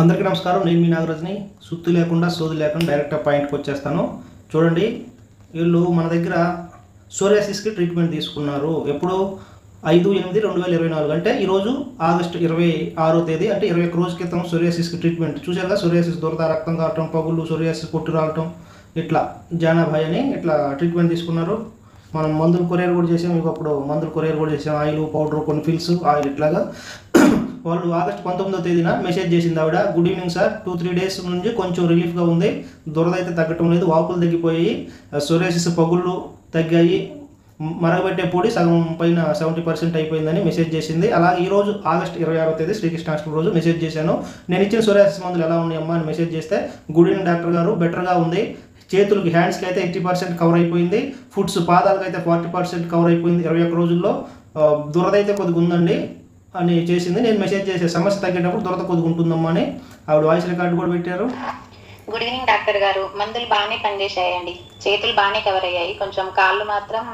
అందరికీ నమస్కారం. నేను మీ నాగరాజుని. సుత్తి లేకుండా సోది లేకుండా డైరెక్ట్గా పాయింట్కి వచ్చేస్తాను. చూడండి, వీళ్ళు మన దగ్గర సోరియాసిస్కి ట్రీట్మెంట్ తీసుకున్నారు. ఎప్పుడు 5/8/2024 అంటే ఈరోజు ఆగస్టు 26వ తేదీ, అంటే 21 రోజుల క్రితం సోరియాసిస్కి ట్రీట్మెంట్ చూసారుగా. సోరియాసిస్ దురద, రక్తం కావటం, పగుళ్ళు, సోరియాసిస్ పొట్టు రావటం, ఇట్లా జానాభాయ్ అని ఇట్లా ట్రీట్మెంట్ తీసుకున్నారు. మనం మందులు కొరియర్ కూడా చేసాం. అప్పుడు మందులు కొరియర్ కూడా చేసాం. ఆయిల్, పౌడర్, కొన్ని ఫిల్స్, ఆయిల్ ఇట్లాగా. వాళ్ళు ఆగస్టు 19వ తేదీన మెసేజ్ చేసింది ఆవిడ. గుడ్ ఈవినింగ్ సార్, 2-3 డేస్ నుంచి కొంచెం రిలీఫ్గా ఉంది, దురద అయితే తగ్గటం లేదు, వాపులు తగ్గిపోయి, సోరియాసిస్ పగుళ్ళు తగ్గాయి, మరగబెట్టే పొడి సగం పైన 70% అయిపోయిందని మెసేజ్ చేసింది. అలాగే ఈరోజు ఆగస్టు 26వ తేదీ శ్రీకృష్ణాష్టమి రోజు మెసేజ్ చేశాను. నేను ఇచ్చిన సోరియాసిస్ మందులు ఎలా ఉన్నాయమ్మా అని మెసేజ్ చేస్తే, గుడ్ ఈవినింగ్ డాక్టర్ గారు, బెటర్గా ఉంది, చేతులకి, హ్యాండ్స్కి అయితే 80% కవర్ అయిపోయింది, ఫుట్స్, పాదాలకు అయితే 40% కవర్ అయిపోయింది 21 రోజుల్లో, దురద అయితే కొద్దిగా ఉందండి అని చేసింది. నేను మెసేజ్ చేసే సమస్య తగ్గేటప్పుడు దురద కొద్దిగా ఉంటుందమ్మా అని ఆవిడ వాయిస్ రికార్డు కూడా పెట్టారు. గుడ్ ఈవినింగ్ డాక్టర్ గారు, మందులు బాగానే పనిచేసాయండి, చేతులు బాగానే కవర్ అయ్యాయి, కొంచెం కాళ్ళు మాత్రం